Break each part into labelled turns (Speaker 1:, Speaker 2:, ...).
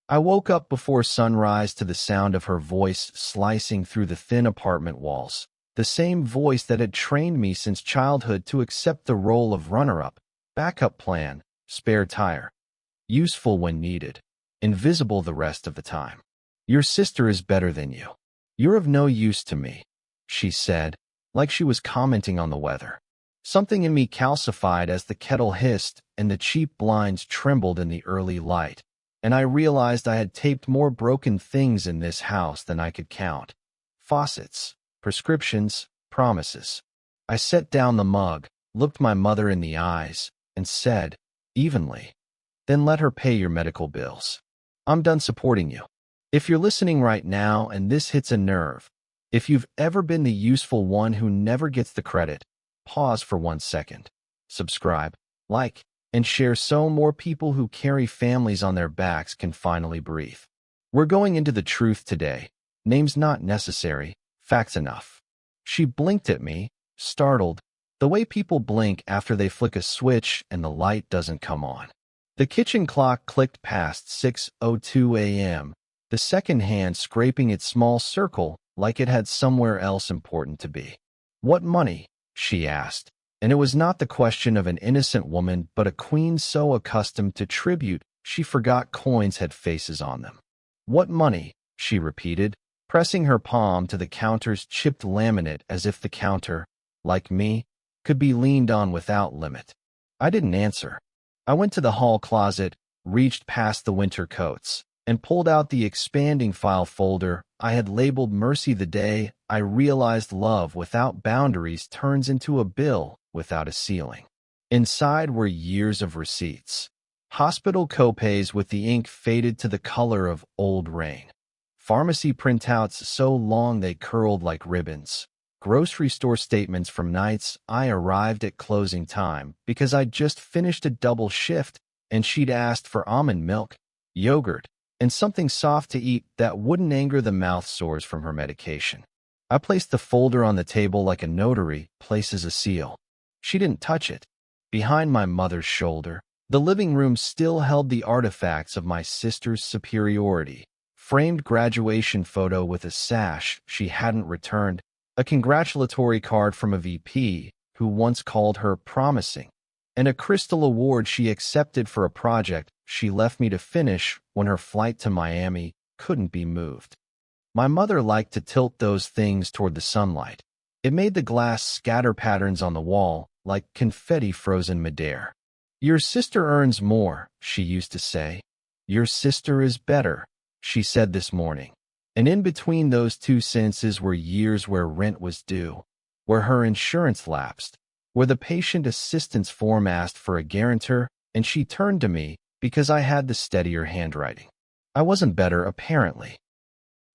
Speaker 1: I woke up before sunrise to the sound of her voice slicing through the thin apartment walls, the same voice that had trained me since childhood to accept the role of runner-up, backup plan, spare tire, useful when needed, invisible the rest of the time. Your sister is better than you. You're of no use to me, she said, like she was commenting on the weather. Something in me calcified as the kettle hissed and the cheap blinds trembled in the early light, and I realized I had taped more broken things in this house than I could count. Faucets, prescriptions, promises. I set down the mug, looked my mother in the eyes, and said, evenly, "Then let her pay your medical bills. I'm done supporting you." If you're listening right now and this hits a nerve, if you've ever been the useful one who never gets the credit, pause for 1 second. Subscribe, like, and share so more people who carry families on their backs can finally breathe. We're going into the truth today. Names not necessary, facts enough. She blinked at me, startled, the way people blink after they flick a switch and the light doesn't come on. The kitchen clock clicked past 6:02 a.m., the second hand scraping its small circle like it had somewhere else important to be. "What money?" she asked, and it was not the question of an innocent woman but a queen so accustomed to tribute she forgot coins had faces on them. "What money?" she repeated, pressing her palm to the counter's chipped laminate as if the counter, like me, could be leaned on without limit. I didn't answer. I went to the hall closet, reached past the winter coats, and pulled out the expanding file folder I had labeled Mercy the day I realized love without boundaries turns into a bill without a ceiling. Inside were years of receipts. Hospital copays with the ink faded to the color of old rain. Pharmacy printouts so long they curled like ribbons. Grocery store statements from nights I arrived at closing time because I'd just finished a double shift and she'd asked for almond milk, yogurt, and something soft to eat that wouldn't anger the mouth sores from her medication. I placed the folder on the table like a notary places a seal. She didn't touch it. Behind my mother's shoulder, the living room still held the artifacts of my sister's superiority. Framed graduation photo with a sash she hadn't returned, a congratulatory card from a VP who once called her promising, and a crystal award she accepted for a project she left me to finish when her flight to Miami couldn't be moved. My mother liked to tilt those things toward the sunlight. It made the glass scatter patterns on the wall like confetti frozen midair. "Your sister earns more," she used to say. "Your sister is better," she said this morning. And in between those two sentences were years where rent was due, where her insurance lapsed, where the patient assistance form asked for a guarantor, and she turned to me because I had the steadier handwriting. I wasn't better, apparently.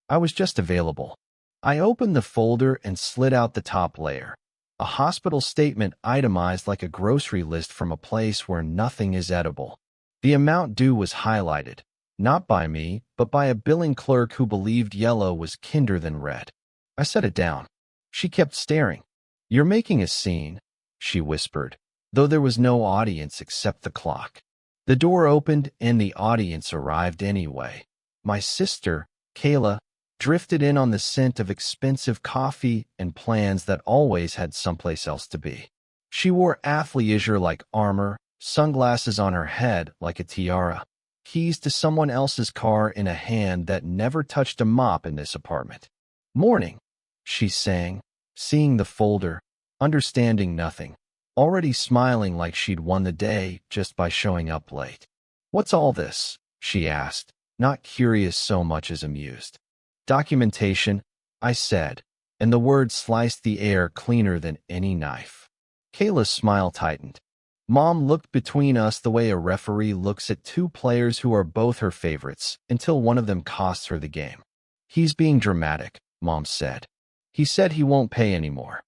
Speaker 1: I was just available. I opened the folder and slid out the top layer. A hospital statement itemized like a grocery list from a place where nothing is edible. The amount due was highlighted, not by me, but by a billing clerk who believed yellow was kinder than red. I set it down. She kept staring. "You're making a scene," she whispered, though there was no audience except the clock. The door opened and the audience arrived anyway. My sister, Kayla, drifted in on the scent of expensive coffee and plans that always had someplace else to be. She wore athleisure-like armor, sunglasses on her head like a tiara, keys to someone else's car in a hand that never touched a mop in this apartment. "Morning," she sang, seeing the folder, understanding nothing, already smiling like she'd won the day just by showing up late. "What's all this?" she asked, not curious so much as amused. "Documentation," I said, and the word sliced the air cleaner than any knife. Kayla's smile tightened. Mom looked between us the way a referee looks at two players who are both her favorites until one of them costs her the game. "He's being dramatic," Mom said. "He said he won't pay anymore."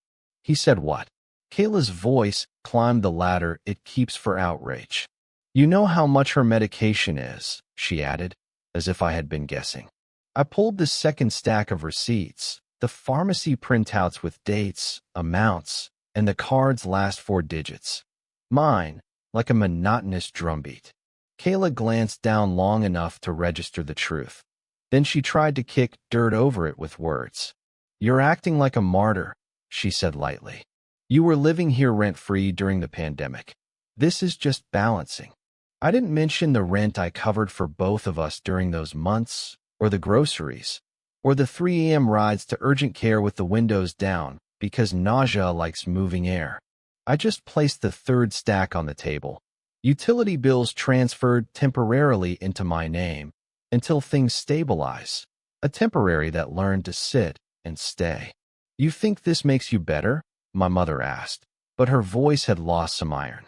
Speaker 1: "He said what?" Kayla's voice climbed the ladder it keeps for outrage. "You know how much her medication is," she added, as if I had been guessing. I pulled the second stack of receipts, the pharmacy printouts with dates, amounts, and the card's last 4 digits. Mine, like a monotonous drumbeat. Kayla glanced down long enough to register the truth. Then she tried to kick dirt over it with words. "You're acting like a martyr," she said lightly. "You were living here rent-free during the pandemic. This is just balancing. I didn't mention the rent I covered for both of us during those months, or the groceries, or the 3 a.m. rides to urgent care with the windows down because nausea likes moving air. I just placed the third stack on the table. Utility bills transferred temporarily into my name until things stabilize. A temporary that learned to sit and stay." "You think this makes you better?" my mother asked, but her voice had lost some iron.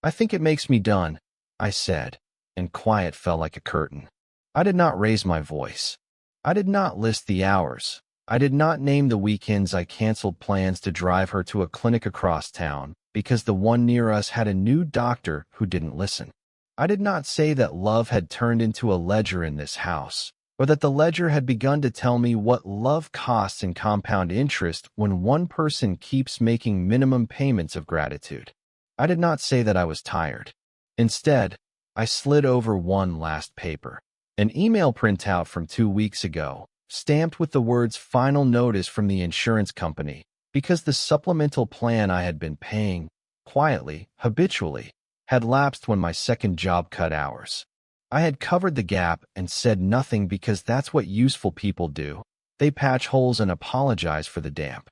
Speaker 1: "I think it makes me done," I said, and quiet fell like a curtain. I did not raise my voice. I did not list the hours. I did not name the weekends I canceled plans to drive her to a clinic across town because the one near us had a new doctor who didn't listen. I did not say that love had turned into a ledger in this house, or that the ledger had begun to tell me what love costs in compound interest when one person keeps making minimum payments of gratitude. I did not say that I was tired. Instead, I slid over one last paper, an email printout from 2 weeks ago, stamped with the words "Final Notice" from the insurance company, because the supplemental plan I had been paying, quietly, habitually, had lapsed when my second job cut hours. I had covered the gap and said nothing because that's what useful people do. They patch holes and apologize for the damp.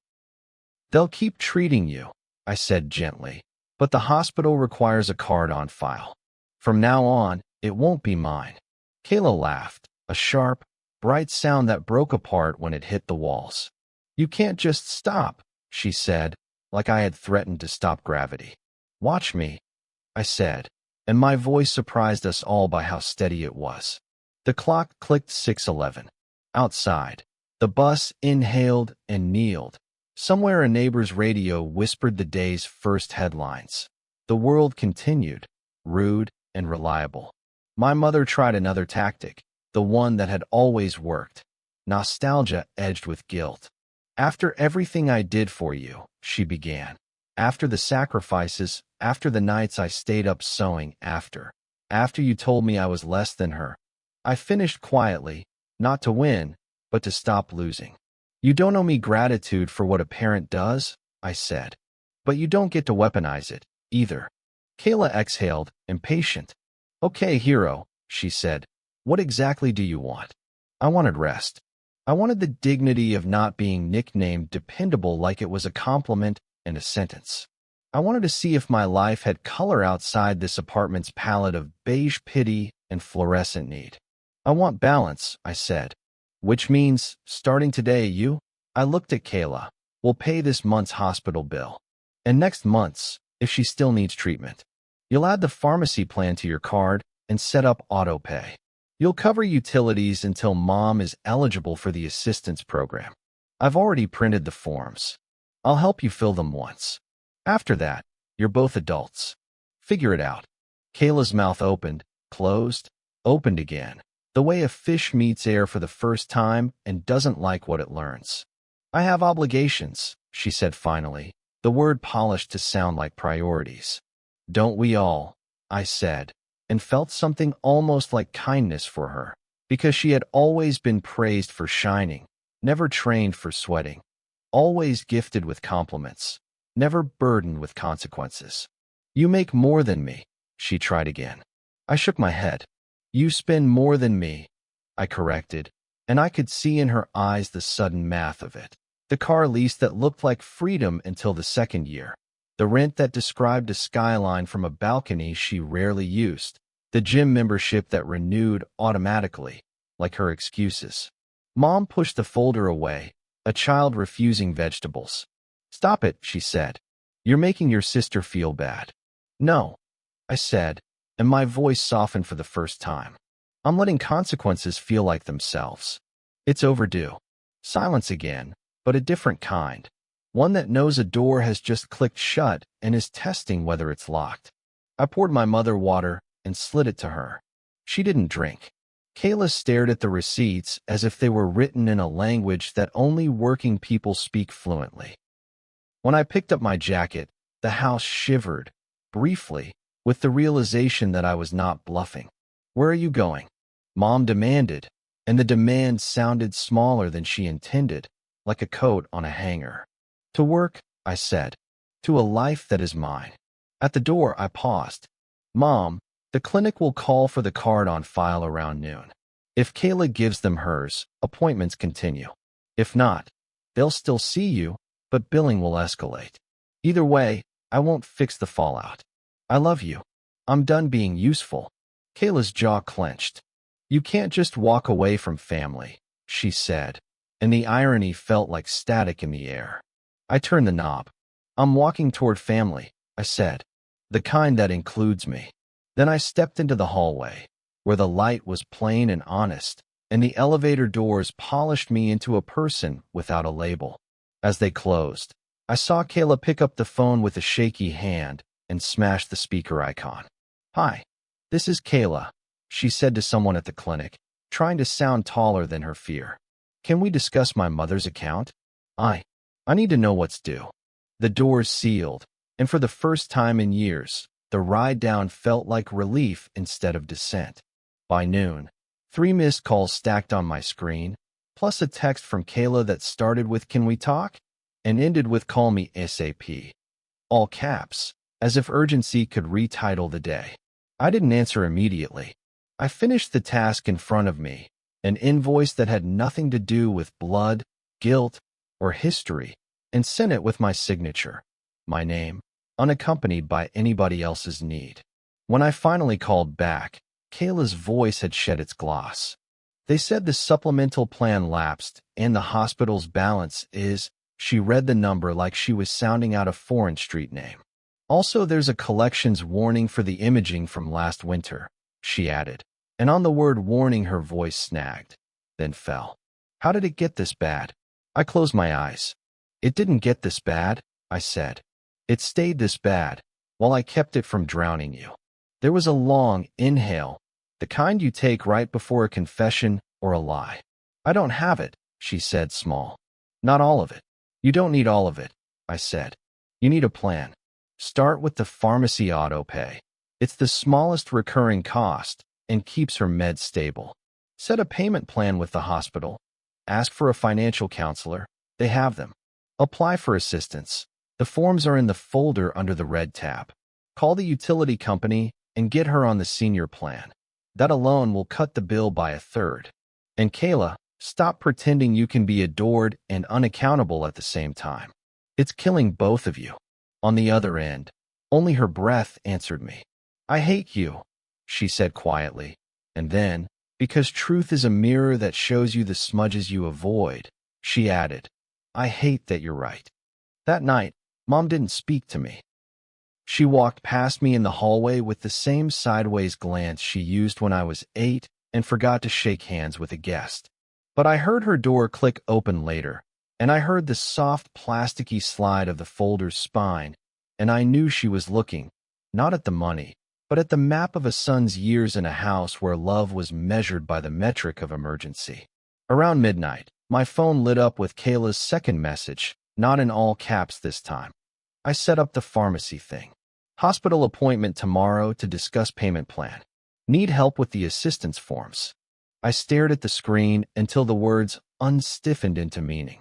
Speaker 1: "They'll keep treating you," I said gently, "but the hospital requires a card on file. From now on, it won't be mine." Kayla laughed, a sharp, bright sound that broke apart when it hit the walls. "You can't just stop," she said, like I had threatened to stop gravity. "Watch me," I said, and my voice surprised us all by how steady it was. The clock clicked 6:11. Outside, the bus inhaled and kneeled. Somewhere a neighbor's radio whispered the day's first headlines. The world continued, rude and reliable. My mother tried another tactic, the one that had always worked. Nostalgia edged with guilt. "After everything I did for you," she began. "After the sacrifices, after the nights I stayed up sewing, after you told me I was less than her." I finished quietly, not to win, but to stop losing. "You don't owe me gratitude for what a parent does," I said. "But you don't get to weaponize it, either." Kayla exhaled, impatient. "Okay, hero," she said. "What exactly do you want?" I wanted rest. I wanted the dignity of not being nicknamed dependable like it was a compliment and a sentence. I wanted to see if my life had color outside this apartment's palette of beige pity and fluorescent need. "I want balance," I said. "Which means, starting today, I looked at Kayla. "Will pay this month's hospital bill. And next month's, if she still needs treatment. You'll add the pharmacy plan to your card and set up auto pay. You'll cover utilities until Mom is eligible for the assistance program. I've already printed the forms. I'll help you fill them once. After that, you're both adults. Figure it out." Kayla's mouth opened, closed, opened again, the way a fish meets air for the first time and doesn't like what it learns. "I have obligations," she said finally, the word polished to sound like priorities. "Don't we all?" I said, and felt something almost like kindness for her, because she had always been praised for shining, never trained for sweating, always gifted with compliments, never burdened with consequences. "You make more than me," she tried again. I shook my head. "You spend more than me," I corrected, and I could see in her eyes the sudden math of it. The car lease that looked like freedom until the second year. The rent that described a skyline from a balcony she rarely used. The gym membership that renewed automatically, like her excuses. Mom pushed the folder away, a child refusing vegetables. "Stop it," she said. "You're making your sister feel bad." "No," I said, and my voice softened for the first time. "I'm letting consequences feel like themselves. It's overdue." Silence again, but a different kind. One that knows a door has just clicked shut and is testing whether it's locked. I poured my mother water and slid it to her. She didn't drink. Kayla stared at the receipts as if they were written in a language that only working people speak fluently. When I picked up my jacket, the house shivered, briefly, with the realization that I was not bluffing. Where are you going? Mom demanded, and the demand sounded smaller than she intended, like a coat on a hanger. To work, I said. To a life that is mine. At the door, I paused. Mom, the clinic will call for the card on file around noon. If Kayla gives them hers, appointments continue. If not, they'll still see you, but billing will escalate. Either way, I won't fix the fallout. I love you. I'm done being useful. Kayla's jaw clenched. You can't just walk away from family, she said, and the irony felt like static in the air. I turned the knob. I'm walking toward family, I said. The kind that includes me. Then I stepped into the hallway, where the light was plain and honest, and the elevator doors polished me into a person without a label. As they closed, I saw Kayla pick up the phone with a shaky hand and smash the speaker icon. Hi, this is Kayla, she said to someone at the clinic, trying to sound taller than her fear. Can we discuss my mother's account? I need to know what's due. The doors sealed, and for the first time in years, the ride down felt like relief instead of descent. By noon, 3 missed calls stacked on my screen, plus a text from Kayla that started with "Can we talk?" and ended with "Call me ASAP." All caps, as if urgency could retitle the day. I didn't answer immediately. I finished the task in front of me, an invoice that had nothing to do with blood, guilt, or history, and sent it with my signature, my name, unaccompanied by anybody else's need. When I finally called back, Kayla's voice had shed its gloss. They said the supplemental plan lapsed and the hospital's balance is, she read the number like she was sounding out a foreign street name. Also, there's a collections warning for the imaging from last winter, she added, and on the word warning her voice snagged, then fell. How did it get this bad? I closed my eyes. It didn't get this bad, I said. It stayed this bad, while I kept it from drowning you. There was a long inhale, the kind you take right before a confession or a lie. I don't have it, she said, small. Not all of it. You don't need all of it, I said. You need a plan. Start with the pharmacy auto pay. It's the smallest recurring cost and keeps her meds stable. Set a payment plan with the hospital. Ask for a financial counselor. They have them. Apply for assistance. The forms are in the folder under the red tab. Call the utility company and get her on the senior plan. That alone will cut the bill by a third. And Kayla, stop pretending you can be adored and unaccountable at the same time. It's killing both of you. On the other end, only her breath answered me. I hate you, she said quietly. And then, because truth is a mirror that shows you the smudges you avoid, she added, I hate that you're right. That night, Mom didn't speak to me. She walked past me in the hallway with the same sideways glance she used when I was 8 and forgot to shake hands with a guest. But I heard her door click open later, and I heard the soft plasticky slide of the folder's spine, and I knew she was looking, not at the money, but at the map of a son's years in a house where love was measured by the metric of emergency. Around midnight, my phone lit up with Kayla's second message, not in all caps this time. I set up the pharmacy thing. Hospital appointment tomorrow to discuss payment plan. Need help with the assistance forms. I stared at the screen until the words unstiffened into meaning.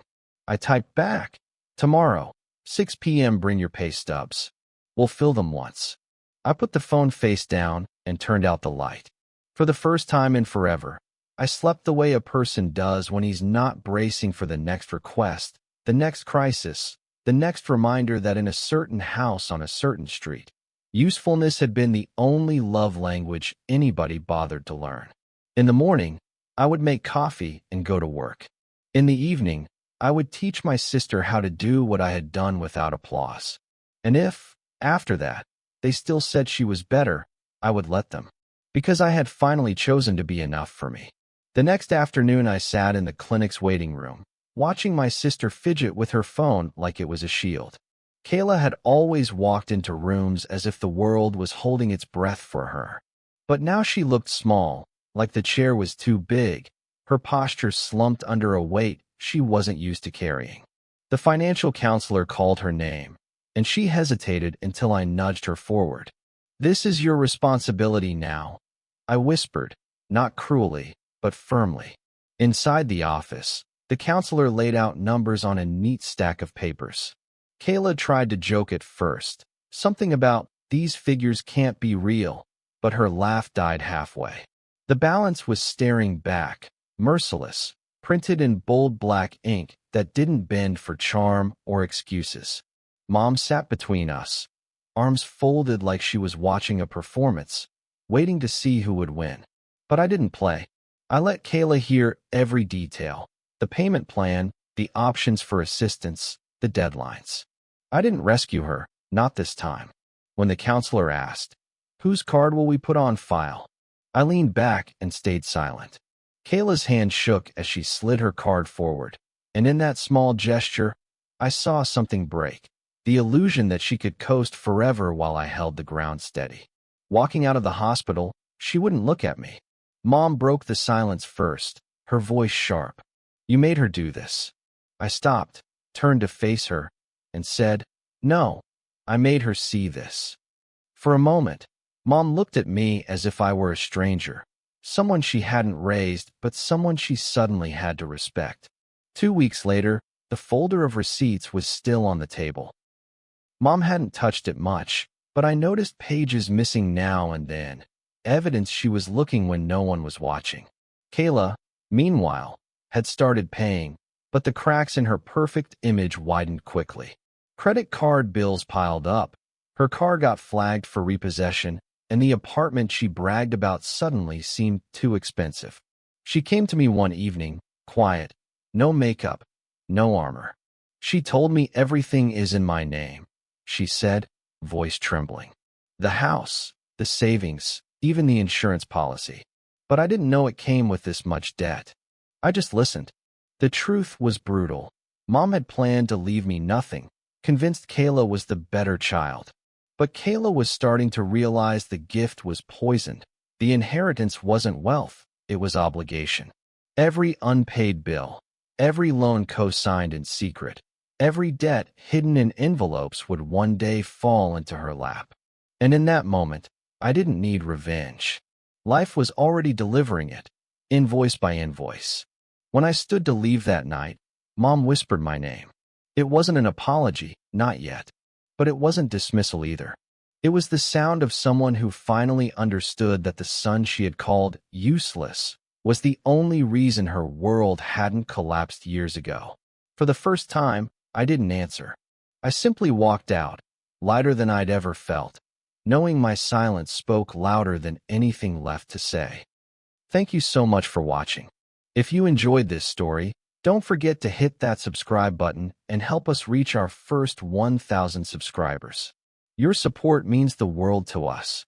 Speaker 1: I typed back, tomorrow, 6 p.m. bring your pay stubs. We'll fill them once. I put the phone face down and turned out the light. For the first time in forever, I slept the way a person does when he's not bracing for the next request, the next crisis, the next reminder that in a certain house on a certain street, usefulness had been the only love language anybody bothered to learn. In the morning, I would make coffee and go to work. In the evening, I would teach my sister how to do what I had done without applause. And if, after that, they still said she was better, I would let them, because I had finally chosen to be enough for me. The next afternoon, I sat in the clinic's waiting room, watching my sister fidget with her phone like it was a shield. Kayla had always walked into rooms as if the world was holding its breath for her. But now she looked small, like the chair was too big, her posture slumped under a weight she wasn't used to carrying. The financial counselor called her name, and she hesitated until I nudged her forward. This is your responsibility now. I whispered, not cruelly, but firmly. Inside the office, the counselor laid out numbers on a neat stack of papers. Kayla tried to joke at first, something about, "These figures can't be real," but her laugh died halfway. The balance was staring back, merciless, printed in bold black ink that didn't bend for charm or excuses. Mom sat between us, arms folded like she was watching a performance, waiting to see who would win. But I didn't play. I let Kayla hear every detail, the payment plan, the options for assistance, the deadlines. I didn't rescue her, not this time. When the counselor asked, "Whose card will we put on file?" I leaned back and stayed silent. Kayla's hand shook as she slid her card forward, and in that small gesture, I saw something break. The illusion that she could coast forever while I held the ground steady. Walking out of the hospital, she wouldn't look at me. Mom broke the silence first, her voice sharp. "You made her do this." I stopped, turned to face her, and said, "No, I made her see this." For a moment, Mom looked at me as if I were a stranger, someone she hadn't raised, but someone she suddenly had to respect. 2 weeks later, the folder of receipts was still on the table. Mom hadn't touched it much, but I noticed pages missing now and then, evidence she was looking when no one was watching. Kayla, meanwhile, had started paying, but the cracks in her perfect image widened quickly. Credit card bills piled up, her car got flagged for repossession, and the apartment she bragged about suddenly seemed too expensive. She came to me one evening, quiet, no makeup, no armor. "She told me everything is in my name," she said, voice trembling. "The house, the savings, even the insurance policy. But I didn't know it came with this much debt." I just listened. The truth was brutal. Mom had planned to leave me nothing, convinced Kayla was the better child. But Kayla was starting to realize the gift was poisoned. The inheritance wasn't wealth, it was obligation. Every unpaid bill, every loan co-signed in secret, every debt hidden in envelopes would one day fall into her lap. And in that moment, I didn't need revenge. Life was already delivering it, invoice by invoice. When I stood to leave that night, Mom whispered my name. It wasn't an apology, not yet. But it wasn't dismissal either. It was the sound of someone who finally understood that the son she had called useless was the only reason her world hadn't collapsed years ago. For the first time, I didn't answer. I simply walked out, lighter than I'd ever felt, knowing my silence spoke louder than anything left to say. Thank you so much for watching. If you enjoyed this story, don't forget to hit that subscribe button and help us reach our first 1,000 subscribers. Your support means the world to us.